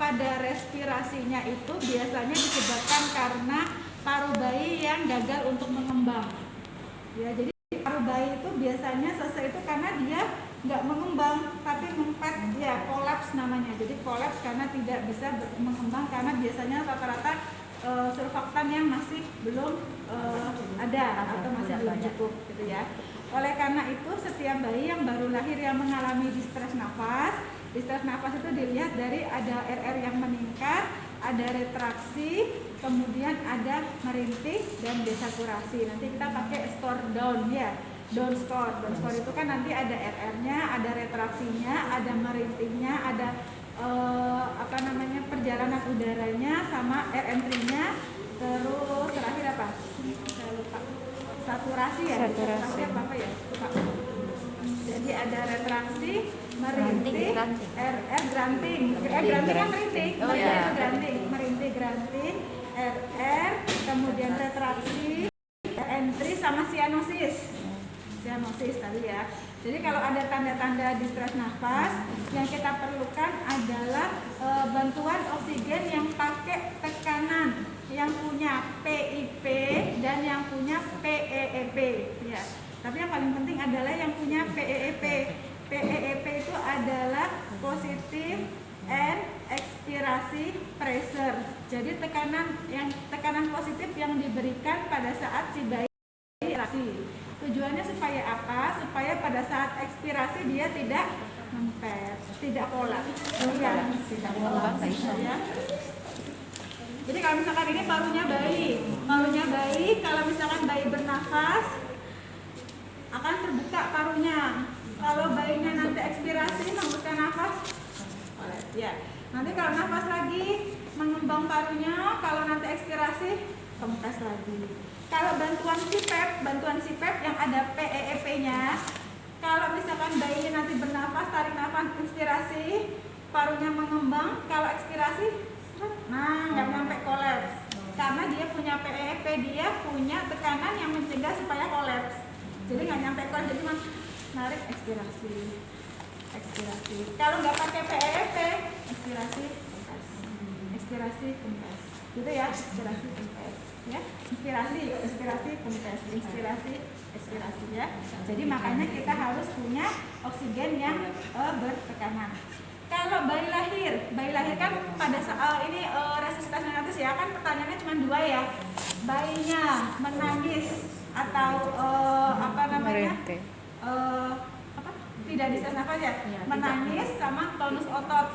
pada respirasinya itu biasanya disebabkan karena paru bayi yang gagal untuk mengembang. Ya, jadi paru bayi itu biasanya selesai itu karena dia nggak mengembang tapi mempet, ya kolaps namanya. Jadi kolaps karena tidak bisa mengembang karena biasanya rata-rata surfaktan yang masih belum ada atau masih belum cukup gitu ya. Oleh karena itu setiap bayi yang baru lahir yang mengalami distres nafas itu dilihat dari ada RR yang meningkat, ada retraksi, kemudian ada merintih dan desaturasi. Nanti kita pakai skor down ya. Down score itu kan nanti ada RR-nya, ada retraksinya, ada merintihnya, ada perjalanan udaranya sama air entry-nya, terus terakhir apa? Saya lupa. Saturasi ya? Saturasi apa ya? Lupa. Jadi ada retraksi, merintih, RR granting. Granting kan merintih. Oh iya. Merintih granting, RR, kemudian retraksi, entry sama cyanosis tadi ya. Jadi kalau ada tanda-tanda distres nafas, yang kita perlukan adalah bantuan oksigen yang pakai tekanan, yang punya PIP dan yang punya PEEP ya. Tapi yang paling penting adalah yang punya PEEP. PEEP itu adalah positive and expiratory pressure. Jadi tekanan positif yang diberikan pada saat si bayi ekspirasi. Tujuannya supaya apa? Supaya pada saat ekspirasi dia tidak mempet, tidak kolaps. Tidak kolaps ya. Jadi kalau misalkan ini parunya bayi, kalau misalkan bayi bernafas akan terbuka parunya. Kalau bayinya nanti ekspirasi membuka nafas, ya. Nanti kalau nafas lagi mengembang parunya, kalau nanti ekspirasi kempes lagi. Kalau bantuan CPAP yang ada PEEP-nya, kalau misalkan bayinya nanti bernafas, tarik nafas, inspirasi, parunya mengembang, kalau ekspirasi, nggak nyampe kolaps. Karena dia punya PEEP, dia punya tekanan yang mencegah supaya kolaps. Jadi nggak nyampe kolaps, jadi narik ekspirasi. Kalau nggak pakai PEEP, ekspirasi kempes. Gitu ya, ekspirasi kempes. Ya, inspirasi ya. Jadi makanya kita harus punya oksigen yang bertekanan. Kalau bayi lahir kan pada saat ini resusitasi neonatus ya, kan pertanyaannya cuma dua ya. Bayinya menangis atau tidak distres nafas ya, menangis sama tonus otot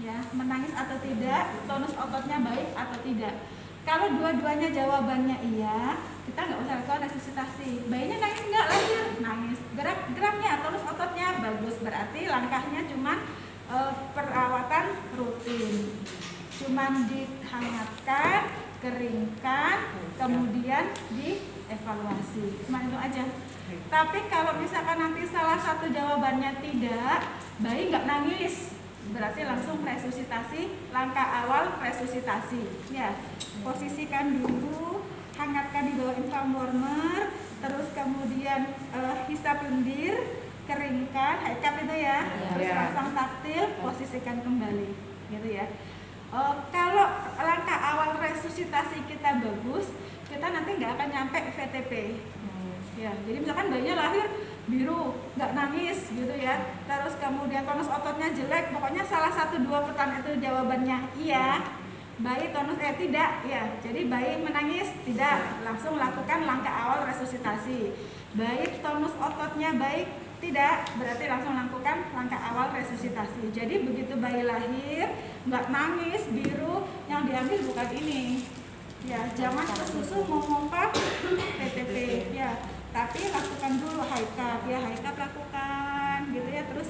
ya, menangis atau tidak, tonus ototnya baik atau tidak. Kalau dua-duanya jawabannya iya, kita nggak usah lakukan resusitasi. Bayinya nangis nggak? Lahir nangis. Geraknya, tonus ototnya bagus, berarti langkahnya cuman perawatan rutin. Cuman dihangatkan, keringkan, kemudian dievaluasi. Cuma itu aja. Tapi kalau misalkan nanti salah satu jawabannya tidak, bayi nggak nangis, berarti langsung resusitasi, langkah awal resusitasi ya. Posisikan dulu, hangatkan di bawah infrared warmer, terus kemudian hisap lendir, keringkan, high cup itu ya, terus pasang taktil, posisikan kembali gitu ya. Kalau langkah awal resusitasi kita bagus, kita nanti nggak akan nyampe VTP ya. Jadi misalkan bayinya lahir biru, nggak nangis gitu ya, terus kemudian tonus ototnya jelek, pokoknya salah satu dua pertanyaan itu jawabannya iya, bayi tonus tidak ya, jadi bayi menangis tidak, langsung lakukan langkah awal resusitasi. Bayi tonus ototnya baik tidak, berarti langsung lakukan langkah awal resusitasi. Jadi begitu bayi lahir nggak nangis biru, yang diambil bukan ini ya, jangan susu mau pompa PTP ya, tapi lakukan dulu high cup ya, high cup lakukan gitu ya, terus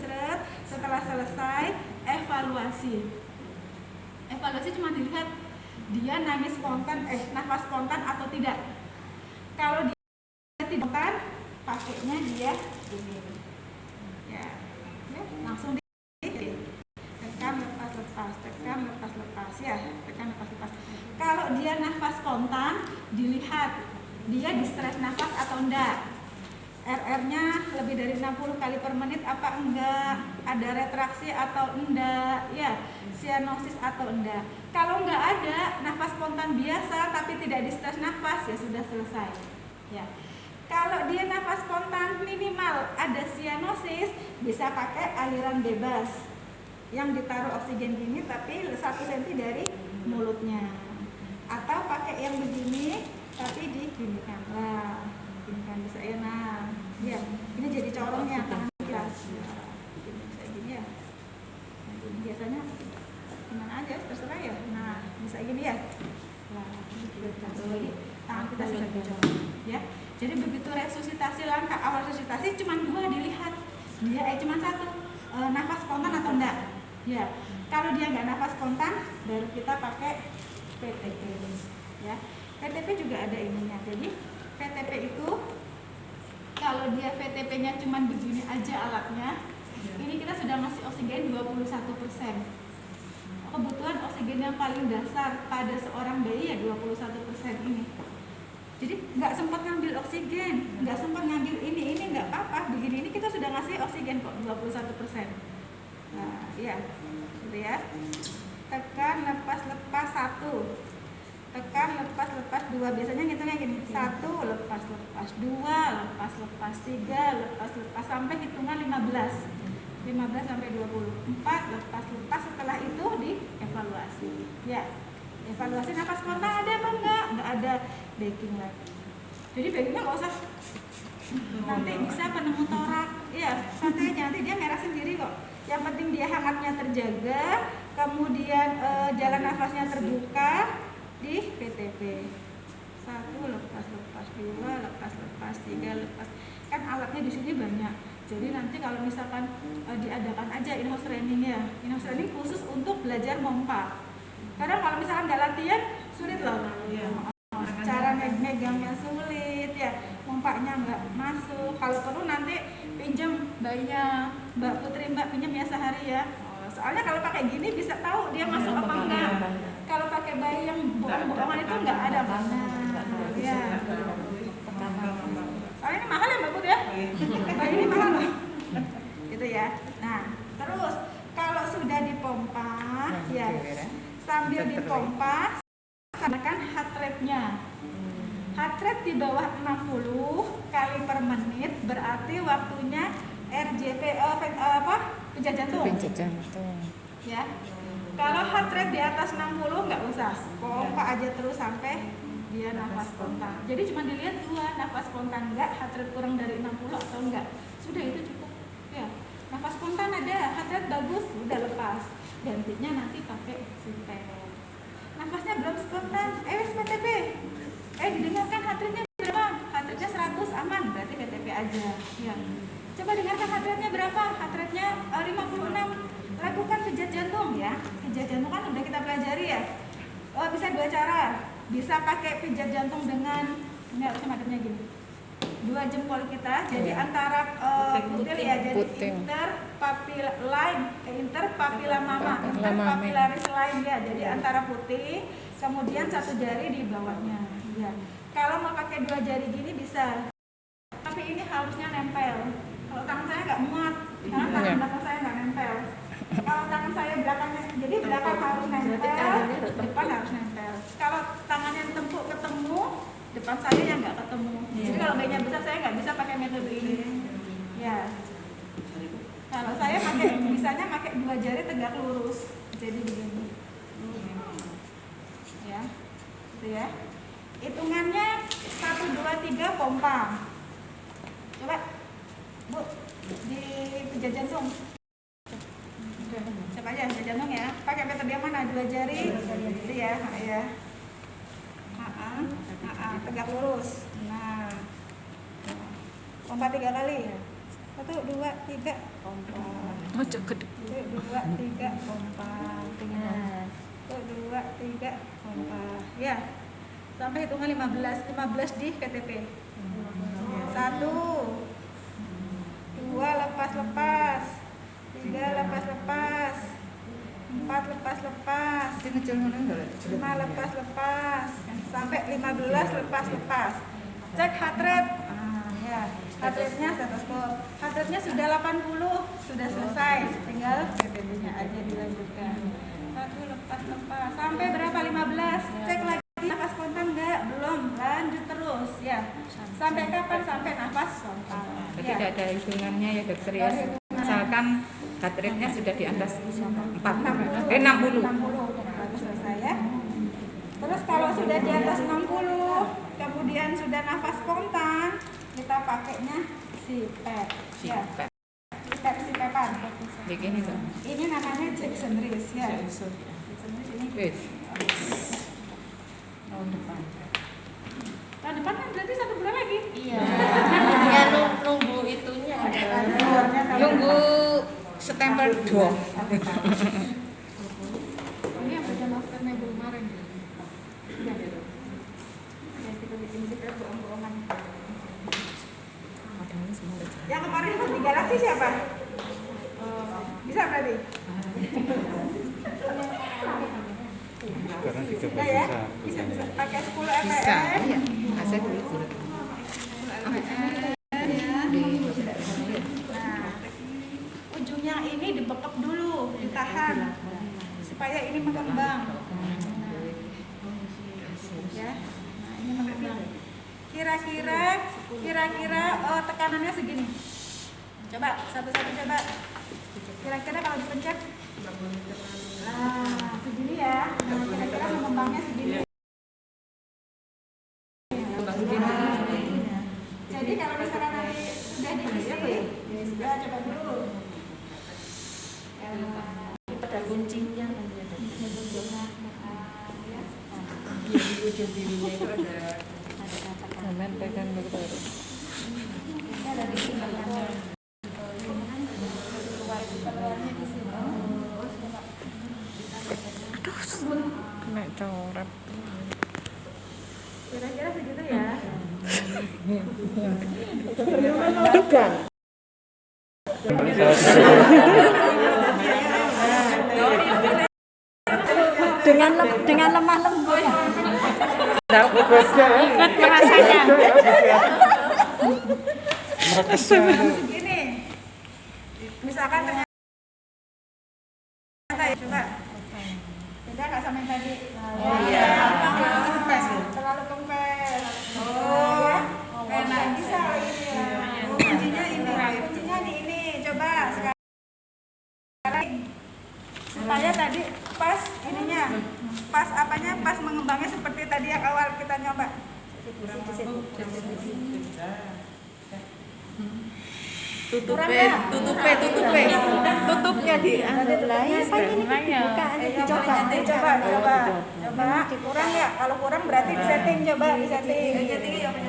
setelah selesai evaluasi cuma dilihat dia nangis spontan, nafas spontan atau tidak. Kalau dia tidak spontan, pakainya dia ini ya, langsung tekan lepas ya, tekan lepas. Kalau dia nafas spontan, dilihat dia distres nafas atau enggak. RR-nya lebih dari 60 kali per menit apa enggak, ada retraksi atau enggak, ya, sianosis atau enggak. Kalau enggak ada, nafas spontan biasa tapi tidak distress nafas, ya sudah selesai. Ya. Kalau dia nafas spontan minimal ada sianosis, bisa pakai aliran bebas yang ditaruh oksigen gini tapi 1 cm dari mulutnya, atau pakai yang begini tapi diginikan lah, ginikan bisa ya. Nah, ya, ini jadi corongnya tangan kita. Ini bisa gini ya. Nah, ini biasanya gimana aja terserah ya. Nah, bisa gini ya. Nah, jadi tangan kita sudah dicorong ya. Jadi begitu resusitasi, langkah awal resusitasi cuma 2 dilihat. Dia cuma 1, nafas spontan atau enggak. Ya. Kalau dia enggak nafas spontan, baru kita pakai PTP. Ya. PTP juga ada ininya. Jadi PTP itu kalau dia VTP-nya cuma begini aja alatnya, ini kita sudah ngasih oksigen 21%. Kebutuhan oksigen yang paling dasar pada seorang bayi ya 21% ini. Jadi nggak sempat ngambil oksigen, nggak sempat ngambil ini nggak apa-apa. Begini ini kita sudah ngasih oksigen kok 21%. Nah, iya, gitu ya. Tekan lepas 1, tekan lepas 2. Biasanya ngitungnya gini, 1 lepas 2, lepas 3, lepas sampai hitungan 15 sampai 20, 4 lepas. Setelah itu dievaluasi. Ya. Evaluasi nafas spontan ada apa enggak? Enggak ada, bagging lagi. Jadi baggingnya nggak usah nanti bisa penemu torak. Iya, santai aja, nanti dia merah sendiri kok. Yang penting dia hangatnya terjaga, kemudian jalan nafasnya terbuka di PTP. 1 lepas 2, lepas 3, lepas. Kan alatnya di sini banyak. Jadi nanti kalau misalkan diadakan aja in-house training ya. In-house training khusus untuk belajar mompa. Karena kalau misalkan nggak latihan, sulit loh. Cara megangnya sulit ya, mompanya nggak masuk. Kalau perlu nanti pinjam bayinya Mbak Putri, Mbak pinjam ya sehari ya. Soalnya kalau pakai gini bisa tahu dia masuk apa enggak. Kalau pakai bayi yang bohong-bohongan itu nggak ada mana. Ya. Soalnya ini mahal ya Mbak Putri ya. Bayi ini mahal loh. Gitu ya. Nah, terus kalau sudah dipompa, ya. Sambil dipompa, gunakan heart rate-nya. Heart rate di bawah 60 kali per menit berarti waktunya RJP pijat jantung. Ya. Kalau heart rate di atas 60 nggak usah, pompa aja terus sampai dia nafas spontan. Jadi cuma dilihat 2, nafas spontan enggak, heart rate kurang dari 60 atau enggak. Sudah itu cukup. Ya. Nafas spontan ada, heart rate bagus, udah lepas. Gantinya nanti pakai sinter. Nafasnya belum spontan, PTP. Didengarkan heart rate-nya berapa? Heart rate-nya 100 aman, berarti PTP aja. Ya. Coba dengarkan heart rate-nya berapa? Heart rate-nya 56. Lakukan pijat jantung ya. Pijat jantung kan udah kita pelajari ya. Bisa 2 cara. Bisa pakai pijat jantung dengan ini harusnya madepnya gini. 2 jempol kita, jadi antara putil ya, jadi interpapilla mama, interpapillaris line ya, jadi antara puting, kemudian 1 jari di bawahnya. Ya. Kalau mau pakai 2 jari gini bisa, tapi ini harusnya nempel. Kalau tangan saya nggak muat, karena tangan belakang saya nggak nempel. Kalau tangan saya belakangnya, jadi belakang harus nempel, depan harus nempel. Kalau tangannya tempuk ketemu, depan saya yang nggak ketemu. Jadi kalau bayinya besar saya nggak bisa pakai metode ini. Ya. Kalau saya bisanya pakai 2 jari tegak lurus, jadi begini. Ya, gitu ya. Hitungannya 1, 2, 3 pompa. Coba, Bu, di pijat jantung. Coba aja pijat jantung ya. Pakai metode yang mana? 2 jari, gitu ya. Ya. Tegak lurus. Nah, pompa 3 kali. 1, 2, 3 pompa. 1, 2, 3 pompa. 1, 2, 3 pompa. Ya, sampai hitungan 15 di PTP. 1, 2 lepas, 3 lepas, 4 lepas, 5 lepas, sampai 15 lepas. Cek heart rate. Ya, Ya, heart rate-nya stetoskop. Heart rate-nya sudah 80, sudah selesai. Tinggal BPB-nya aja dilanjutkan. 1 lepas sampai berapa? 15. Cek lagi nafas spontan enggak? Belum. Lanjut terus ya. Sampai kapan? Sampai nafas spontan. Jadi tidak ada hitungannya ya dokter ya. Misalkan heart rate-nya sudah di atas 60. Bagus, selesai ya. Terus kalau sudah di atas 60, kemudian sudah nafas spontan, kita pakainya CPAP. Ya. CPAP-CPAP-an. Begini dong. Ini namanya Jackson Reese ya. Jackson Reese ini. Tahun depan. Tahun depan kan berarti 1 bulan lagi. Iya. Ya nunggu itunya. Nunggu September 2. Ini yang udah master minggu kemarin. Ya. Ya kita bikin CPAP bohong-bohongan. Yang kemarin di Galaxy siapa? Bisa berarti? Sekarang 13 Bisa ya? Bisa pakai 10 ml. Bisa. Iya. Saya dulu. 10 ml ya. Nah, ujungnya ini dibekap dulu, ditahan supaya ini mengembang. Ya. Nah, ini mengembang. Kira-kira tekanannya segini. Coba satu-satu coba. Kira-kira kalau dipencet, nah segini ya. Nah, kira-kira mengembangnya segini. Jadi kalau misalnya nanti sudah diisi, ya coba dulu. Ada kuncinya. Di ujung dirinya itu ada Zaman pegang dokter. Ini ada di sini. Keluarnya di sini. Kena coret. Kira-kira segitu ya. dengan lemah lembut. Ikut merasanya. Segini. Misalkan ternyata ya, coba. Beda nggak sama yang tadi? Iya. Terlalu kempes. Oh. Enak bisa ini ya. Kuncinya ini. Kuncinya di ini. Coba sekarang. Supaya tadi pas ininya. Pas apanya? Pas mengembangnya seperti tadi yang awal kita nyoba. Tutupnya di lain. Coba. Kurang ya? Kalau kurang berarti disetting, coba disetting.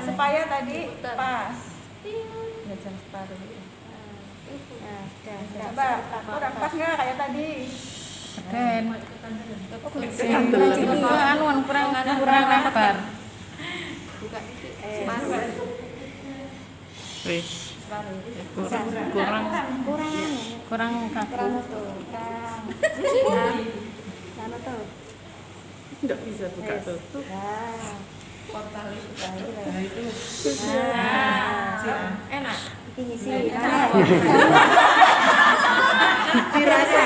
Supaya tadi pas. Coba, kurang pas nggak kayak tadi? Dan anuan kurang lebar. Wis. Kurang kaku. Tidak bisa buka tutup. Enak. Ini sih. Dirasa.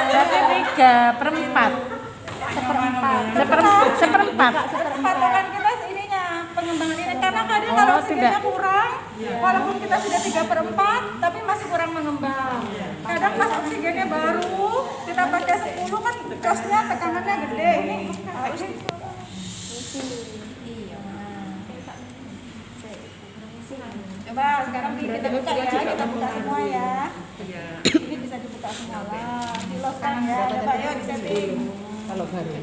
Berarti 3/4. Seperempat. Patokan kita ininya pengembangan ini karena kadang kalau oksigennya kurang, walaupun kita sudah 3/4 tapi masih kurang mengembang. Kadang pas oksigennya baru kita pakai 10 kan cosnya tekanannya gede. Ini harus coba sekarang kita buka ya, kita buka semua ya. Ini bisa dibuka semua lah. Diloskan ya. Coba ya disetting. Kalau baru.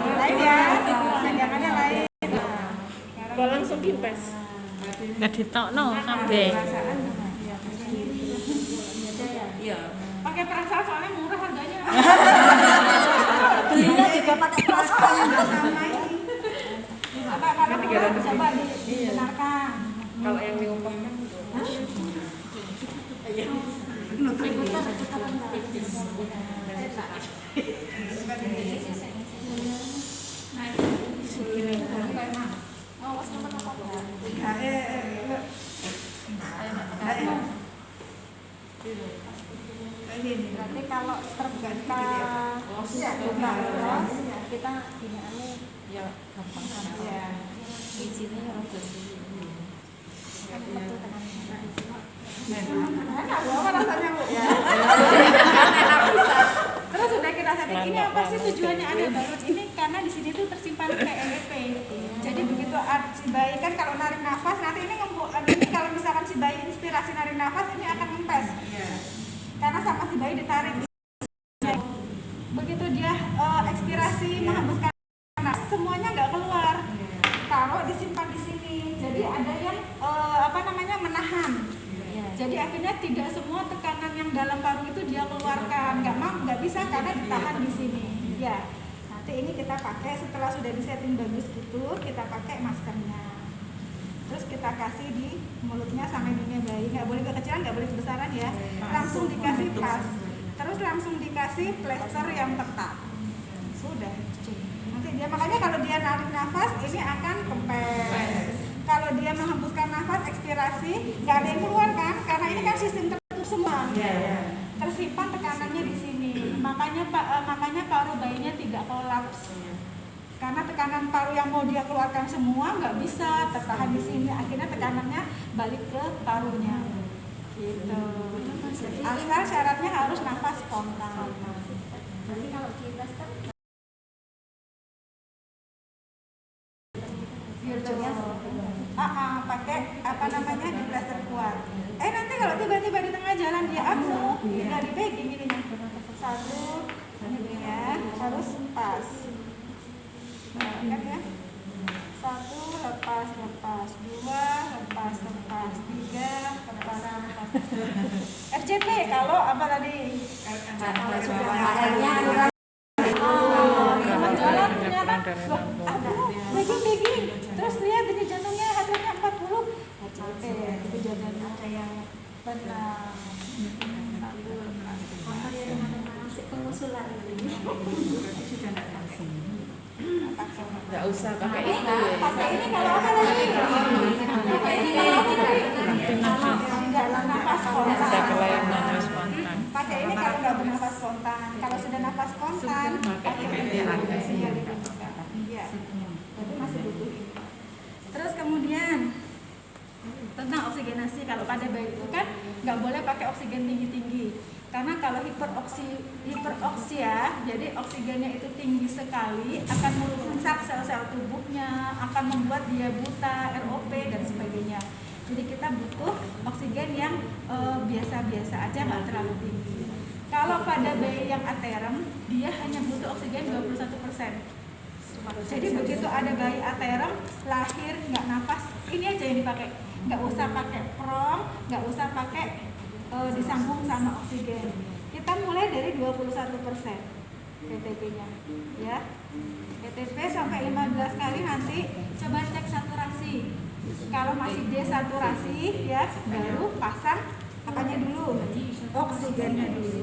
Lain ya, pegangannya lain. Kalau langsung dipes. Nggak ditokno kabeh. Iya. Pakai perasaan soalnya murah harganya. Belinya juga pakai perasaan. Kalau kurang coba dibenarkan. Kalau yang diumpamkan Nah, Berarti kalau terbuka buka los, kita ini Ya gampang kan. ya. Di sini rada suwi. Betul tekan. Enak Bu, apa rasanya Bu? Ya. Terus sudah kita setting ini apa sih tujuannya ada balut ini, karena di sini tuh tersimpan PLP. Jadi begitu si bayi kan kalau narik nafas nanti ini ini kalau misalkan si bayi inspirasi narik nafas ini akan ngempes. Karena sama si bayi ditarik. Begitu dia ekspirasi menghembuskan nafas semuanya nggak keluar. Kalau disimpan di sini. Jadi ada yang menahan. Jadi akhirnya tidak semua tekanan yang dalam paru itu dia keluarkan, nggak bisa karena ditahan di sini. Ya, nanti ini kita pakai setelah sudah disetting bagus gitu, kita pakai maskernya. Terus kita kasih di mulutnya sampai dunia bayi, nggak boleh kekecilan, nggak boleh kebesaran ya. Langsung dikasih pas, terus langsung dikasih plester yang ketat. Sudah. Nanti dia makanya kalau dia narik nafas ini akan kempes. Kalau dia menghembuskan nafas, ekspirasi, nggak ada yang keluar kan? Karena ini kan sistem tertutup semua. Tersimpan tekanannya di sini. Makanya paru bayinya tidak kolaps. Karena tekanan paru yang mau dia keluarkan semua nggak bisa tertahan di sini. Akhirnya tekanannya balik ke parunya. Gitu. Asal syaratnya harus nafas spontan. Jadi kalau di plaster pakai di plaster kuat. Nanti kalau tiba-tiba di tengah jalan dia ambruk, nggak dipegang ininya. Satu, ini ya, harus pas. Kan ya? Satu lepas, dua lepas, tiga lepas. RCP kalau apa tadi? Jalan ternyata begging. Terus lihat ini jantungnya hatinya 40. Itu jangan ada yang benar. pengusulan ini. Nggak usah pakai itu ya. Pakai ini kalau apa tadi? Pakai ini kalau apa tadi? Dalam nafas spontan. Ada kelainan nafas spontan. Pakai ini kalau nggak bernafas spontan. Kalau sudah nafas spontan, pakai ini. Iya. Tapi masih butuh ini. Terus kemudian tentang oksigenasi, kalau pada bayi itu kan nggak boleh pakai oksigen tinggi-tinggi, karena kalau hiperoksi ya, jadi oksigennya itu tinggi sekali akan merusak sel-sel tubuhnya, akan membuat dia buta, ROP dan sebagainya. Jadi kita butuh oksigen yang biasa-biasa aja, nggak terlalu tinggi. Kalau pada bayi yang aterem, dia hanya butuh oksigen 21%. Jadi begitu ada bayi aterem lahir nggak nafas, ini aja yang dipakai. Nggak usah pakai prong, nggak usah pakai disambung sama oksigen. Kita mulai dari 21% PTP-nya, ya. PTP sampai 15 kali, nanti coba cek saturasi. Kalau masih desaturasi, ya baru pasang apanya dulu, oksigennya dulu.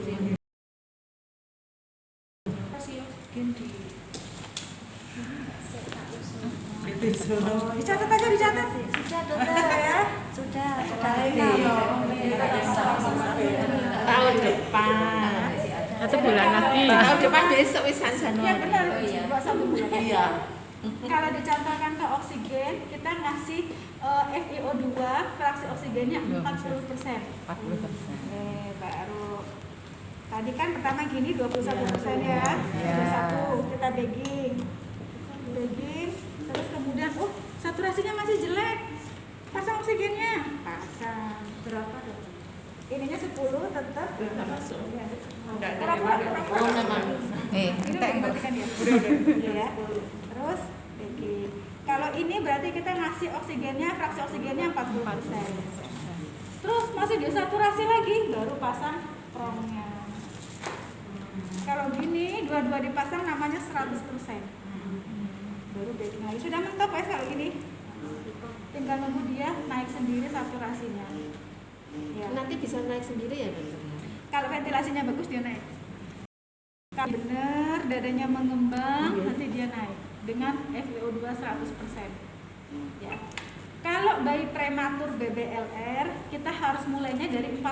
Dicatat aja, dicatat. Sudah dokter ya, sudah. Tahun depan atau bulan lagi? Tahun depan besok wisan Januari. Iya benar, Oh, iya. 21 bulan. Iya. Kalau dicontohkan ke oksigen, kita ngasih FiO2, fraksi oksigennya 40%. 40%. Baru tadi kan pertama gini 21% ya. 21 kita bagging, terus kemudian saturasinya masih jelek, pasang oksigennya, pasang. Berapa dong? Ininya 10 tetap. Oh memang. Ini udah dibuktikan ya. Ya. Terus bagging. Kalau ini berarti kita ngasih oksigennya, fraksi oksigennya 40%. Terus masih desaturasi lagi, baru pasang prongnya. Kalau gini, dua-dua dipasang namanya 100%. Baru bagging lagi. Sudah mentok guys kalau gini. Tinggal nunggu dia naik sendiri saturasinya. Ya. Nanti bisa naik sendiri ya dokter. Kalau ventilasinya bagus dia naik. Kalau benar dadanya mengembang, nanti dia naik dengan FiO2 100%. Ya. Kalau bayi prematur BBLR kita harus mulainya dari 40%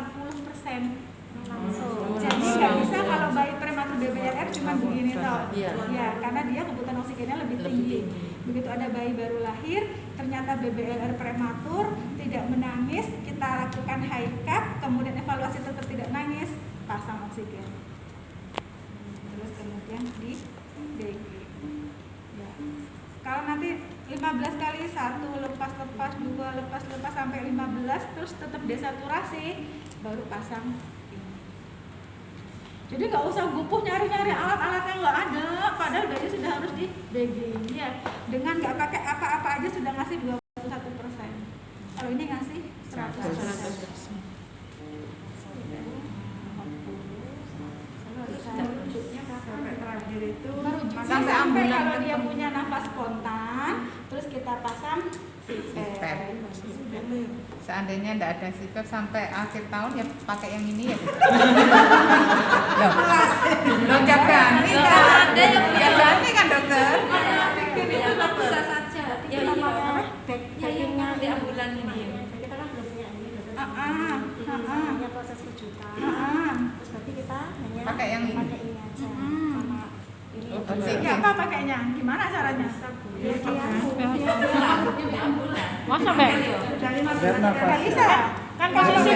langsung. Jadi nggak bisa kalau bayi prematur BBLR cuma begini toh. Ya, karena dia kebutuhan oksigennya lebih tinggi. Begitu ada bayi baru lahir, ternyata BBLR prematur, tidak menangis, kita lakukan high cap, kemudian evaluasi tetap tidak nangis, pasang oksigen. Terus kemudian di DG. Ya. Kalau nanti 15 kali 1 lepas-lepas, 2 lepas-lepas sampai 15 terus tetap desaturasi, baru pasang ini. Jadi nggak usah gupuh nyari-nyari alat-alat yang nggak ada, padahal bayi sudah harus di DG ya. Dengan nggak pakai apa-apa aja sudah ngasih 21%. Kalau ini ngasih 100%. Terakhir itu Sampai kalau dia punya nafas spontan, terus kita pasang CPAP. Seandainya tidak ada CPAP sampai akhir tahun ya pakai yang ini ya. Loh ganti kan? Ya ganti kan dokter? Itu nggak bisa saja. Ya iya. Backingnya Di ambulan ini. kita kan belum punya ini, Hanya proses rujukan. Terus berarti kita hanya Pakai yang ini. pakai ini aja sama ini. Ya apa pakainya? Gimana caranya? Masa Mbak? Nggak bisa. Kan posisi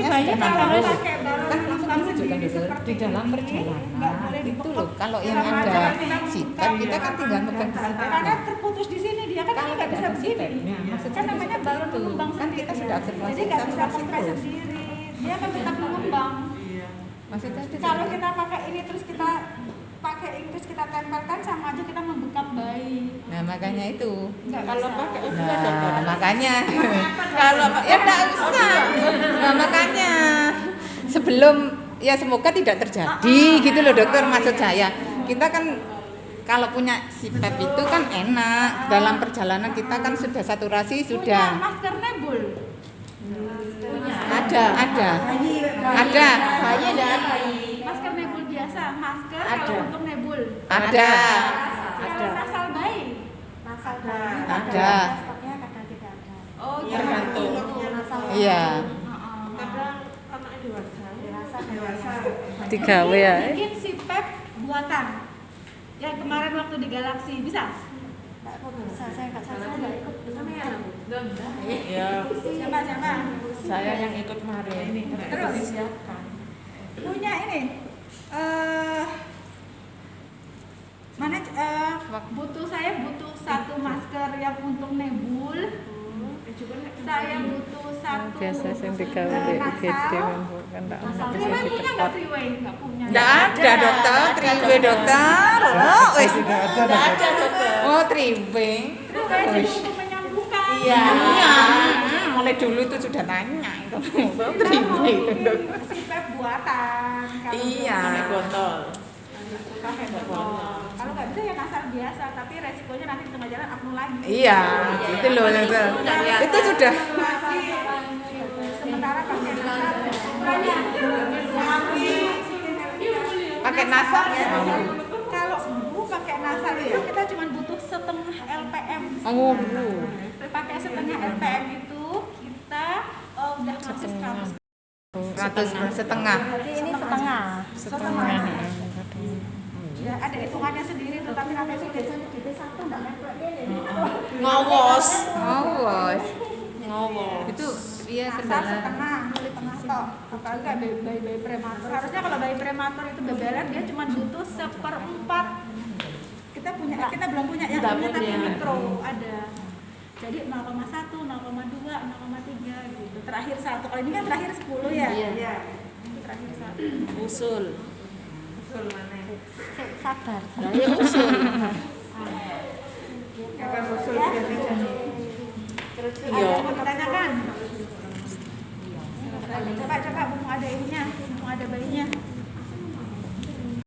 bayinya kan harus pakai balon sendiri seperti di dalam ini, perjalanan nggak boleh itu dipekuk. loh kalau yang Sama ada cara kita CPAP kita kan tinggal megang di CPAP. Karena terputus di sini dia kan Kalau nggak bisa ada begini. CPAP-nya, maksudnya Kan namanya seperti balon itu. mengembang Kan sendiri. kita sudah observasi Jadi nggak bisa saturasi kompres terus. sendiri. Dia kan tetap mengembang. Maksudnya itu Kalau kita pakai ini terus kita pakai ini terus kita tempelkan sama aja kita membekap bayi. nah makanya itu. Nggak Kalau bisa. pakai Nah, makanya kalau ya enggak usah. Nah, makanya sebelum ya semoga tidak terjadi gitu loh dokter maksud saya. Kita kan kalau punya CPAP itu kan enak. Dalam perjalanan kita kan sudah saturasi Punya sudah. masker nebul. Ada. bayi dan Masker nebul biasa, masker Ada. kalau untuk nebul. Ada. Kalau nasal bayi. Nasal bayi Ada. stoknya kadang tidak ada. Oh iya. Tergantung. Nasal Iya. kadang anak dewasa. dewasa. digawe ya. Bikin CPAP buatan. Yang kemarin waktu di Galaxy bisa? Nggak kok bisa, saya nggak ikut sama ya. Ya, Siapa? saya yang ikut kemarin. Terus punya ini mana saya butuh satu masker yang untuk nebul. Saya butuh satu Biasa sing digawe di IGD kan tak ono bisa Triway punya nggak ditepak. Triway? Nggak punya. Enggak ada dokter, triwe dokter. Oh, wis. Oh, triwe. Triway itu untuk menyambungkan. Iya. Mulai dulu itu sudah tanya itu. Triwe itu dokter. CPAP buatan. Kalau Iya. Pakai botol. pakai botol. Kalau nggak bisa ya nasal biasa, tapi resikonya nanti di tengah jalan apnu lagi. Iya, itu loh dokter. Itu sudah Sementara pakai nasal banyak. pakai nasal. Kalau sembuh pakai nasal itu kita cuma butuh setengah LPM. Oh, Pakai setengah LPM itu kita udah ngasih 100. setengah. Berarti ini setengah. Setengah. Ya, ada hitungannya sendiri, tetapi nanti sudah Biasanya di B1 nggak nempel ini. Ngowos. Awas. Ngowos. Itu iya nasal kendala. setengah, tengah tok. Apalagi bayi prematur. Harusnya kalau bayi prematur itu BBLR dia cuma butuh 1/4. Kita belum punya yang Nggak ini tapi punya. mikro ada. Jadi 0,1, 0,2, 0,3 gitu. Terakhir 1. Kalau ini kan terakhir 10 ya. Iya. Ini terakhir 1. Usul. Sabar. Saya usul. akan usul biasanya. Terus Iya. ada yang mau ditanyakan? Coba mumpung ada ininya, mumpung ada bayinya.